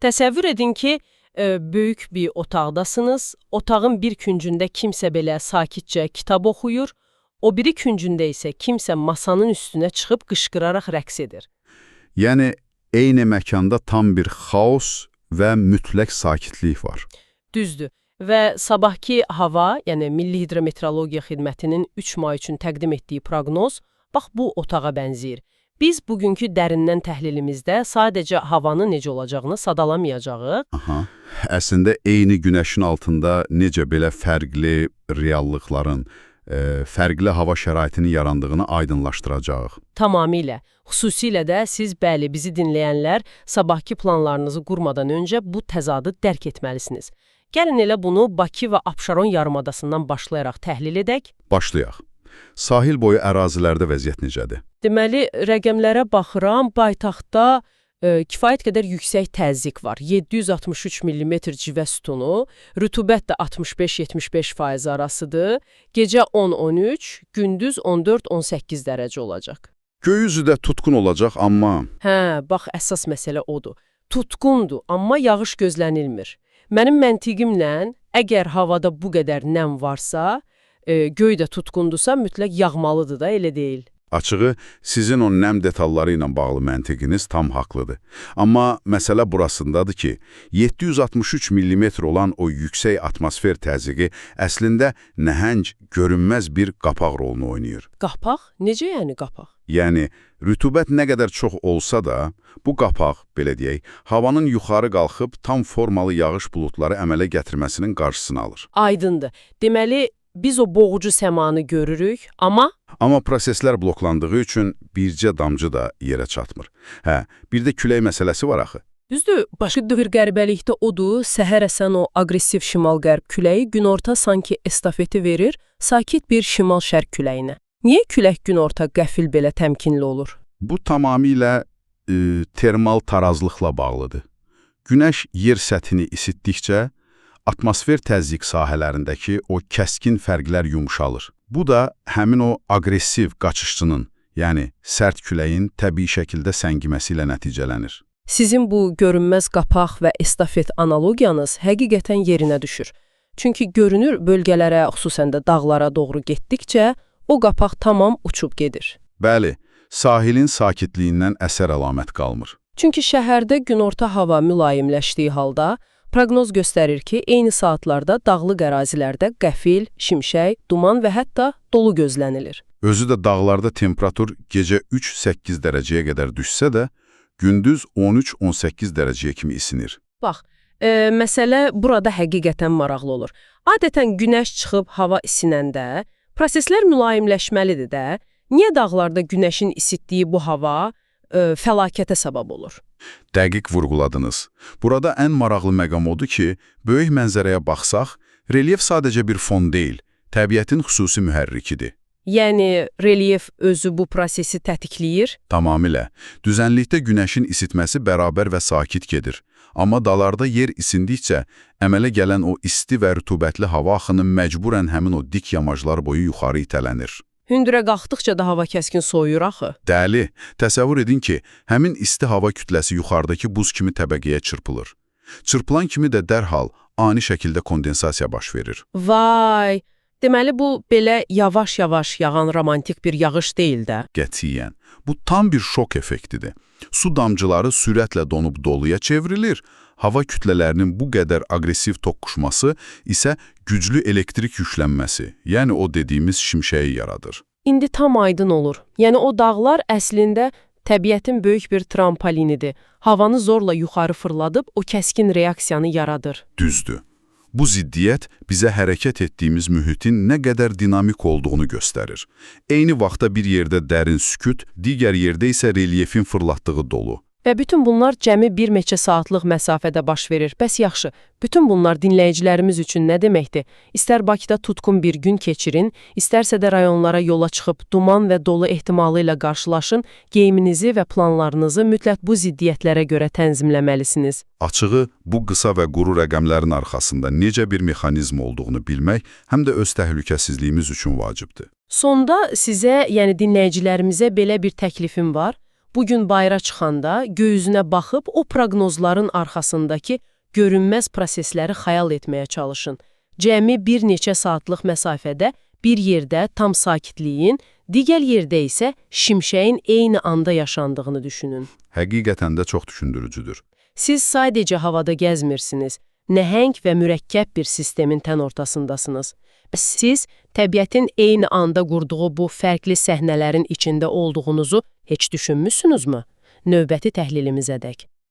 Təsəvvür edin ki, böyük bir otaqdasınız, otağın bir küncündə kimsə belə sakitcə kitab oxuyur, o biri küncündə isə kimsə masanın üstünə çıxıb qışqıraraq rəqs edir. Yəni, eyni məkanda tam bir xaos və mütləq sakitlik var. Düzdür. Və sabahki hava, yəni Milli Hidrometeorologiya Xidmətinin 3 may üçün təqdim etdiyi proqnoz, bax bu otağa bənzəyir. Biz bugünkü dərindən təhlilimizdə sadəcə havanın necə olacağını sadalamayacağıq. Əslində, eyni günəşin altında necə belə fərqli reallıqların, fərqli hava şəraitinin yarandığını aydınlaşdıracağıq. Tamamilə. Xüsusilə də siz, bəli, bizi dinləyənlər, sabahki planlarınızı qurmadan öncə bu təzadı dərk etməlisiniz. Gəlin elə bunu Bakı və Abşeron yarımadasından başlayaraq təhlil edək. Başlayaq. Sahil boyu ərazilərdə vəziyyət necədir? Deməli, rəqəmlərə baxıram, paytaxtda kifayət qədər yüksək təzyiq var. 763 mm civə sütunu, rütubət də 65-75% arasıdır. Gecə 10-13, gündüz 14-18 dərəcə olacaq. Göy üzü də tutqun olacaq, amma... Bax, əsas məsələ odur. Tutqundur, amma yağış gözlənilmir. Mənim məntiqimlə, əgər havada bu qədər nəm varsa, göy də tutqundursa, mütləq yağmalıdır da, elə deyil. Açığı, sizin o nəm detalları ilə bağlı məntiqiniz tam haqlıdır. Amma məsələ burasındadır ki, 763 mm olan o yüksək atmosfer təzyiqi əslində nəhəng, görünməz bir qapaq rolunu oynayır. Qapaq? Necə yəni qapaq? Yəni, rütubət nə qədər çox olsa da, bu qapaq, belə deyək, havanın yuxarı qalxıb tam formalı yağış buludları əmələ gətirməsinin qarşısını alır. Aydındır. Deməli, biz o boğucu səmanı görürük, amma... Amma proseslər bloklandığı üçün bircə damcı da yerə çatmır. Bir də külək məsələsi var axı. Düzdür, başqa bir qəribəlikdə odur, səhər əsən o aqressiv şimal-qərb küləyi günorta sanki estafeti verir, sakit bir şimal-şərq küləyinə. Niyə külək günorta qəfil belə təmkinli olur? Bu tamamilə termal tarazlıqla bağlıdır. Günəş yer səthini isitdikcə, atmosfer təzyiq sahələrindəki o kəskin fərqlər yumşalır. Bu da həmin o aqressiv qaçışçının, yəni sərt küləyin təbii şəkildə səngiməsi ilə nəticələnir. Sizin bu görünməz qapaq və estafet analogiyanız həqiqətən yerinə düşür. Çünki görünür bölgələrə, xüsusən də dağlara doğru getdikcə, o qapaq tamam uçub gedir. Bəli, sahilin sakitliyindən əsər əlamət qalmır. Çünki şəhərdə günorta hava mülayimləşdiyi halda, proqnoz göstərir ki, eyni saatlarda dağlıq ərazilərdə qəfil, şimşək, duman və hətta dolu gözlənilir. Özü də dağlarda temperatur gecə 3-8 dərəcəyə qədər düşsə də, gündüz 13-18 dərəcəyə kimi isinir. Bax, məsələ burada həqiqətən maraqlı olur. Adətən günəş çıxıb hava isinəndə, proseslər mülayimləşməlidir də, niyə dağlarda günəşin isitdiyi bu hava fəlakətə səbəb olur? Dəqiq vurğuladınız. Burada ən maraqlı məqam odur ki, böyük mənzərəyə baxsaq, relyef sadəcə bir fon deyil, təbiətin xüsusi mühərrikidir. Yəni, relyef özü bu prosesi tətikləyir? Tamamilə. Düzənlikdə günəşin isitməsi bərabər və sakit gedir. Amma dalarda yer isindikcə, əmələ gələn o isti və rütubətli hava axını məcburən həmin o dik yamaclar boyu yuxarı itələnir. Hündürə qalxdıqca da hava kəskin soyuyur axı. Dəli, təsəvvür edin ki, həmin isti hava kütləsi yuxarıdakı buz kimi təbəqəyə çırpılır. Çırpılan kimi də dərhal ani şəkildə kondensasiya baş verir. Vay! Deməli, bu belə yavaş-yavaş yağan romantik bir yağış deyil də. Qətiyyən. Bu tam bir şok effektidir. Su damcıları sürətlə donub doluya çevrilir. Hava kütlələrinin bu qədər aqressiv toqquşması isə güclü elektrik yüklənməsi, yəni o dediyimiz şimşəyi yaradır. İndi tam aydın olur. Yəni o dağlar əslində təbiətin böyük bir trampolinidir. Havanı zorla yuxarı fırladıb o kəskin reaksiyanı yaradır. Düzdür. Bu ziddiyyət bizə hərəkət etdiyimiz mühitin nə qədər dinamik olduğunu göstərir. Eyni vaxtda bir yerdə dərin sükut, digər yerdə isə relyefin fırlatdığı dolu. Və bütün bunlar cəmi bir neçə saatlıq məsafədə baş verir. Bəs yaxşı, bütün bunlar dinləyicilərimiz üçün nə deməkdir? İstər Bakıda tutqun bir gün keçirin, istərsə də rayonlara yola çıxıb duman və dolu ehtimalı ilə qarşılaşın, geyiminizi və planlarınızı mütləq bu ziddiyyətlərə görə tənzimləməlisiniz. Açığı, bu qısa və quru rəqəmlərin arxasında necə bir mexanizm olduğunu bilmək, həm də öz təhlükəsizliyimiz üçün vacibdir. Sonda sizə, yəni dinləyicilərimizə belə bir təklifim var. Bugün bayıra çıxanda göy-üzünə baxıb o proqnozların arxasındakı görünməz prosesləri xəyal etməyə çalışın. Cəmi bir neçə saatlıq məsafədə bir yerdə tam sakitliyin, digər yerdə isə şimşəyin eyni anda yaşandığını düşünün. Həqiqətən də çox düşündürücüdür. Siz sadəcə havada gəzmirsiniz, nəhəng və mürəkkəb bir sistemin tən ortasındasınız. Siz təbiətin eyni anda qurduğu bu fərqli səhnələrin içində olduğunuzu heç düşünmüsünüzmü? Növbəti təhlilimizədək.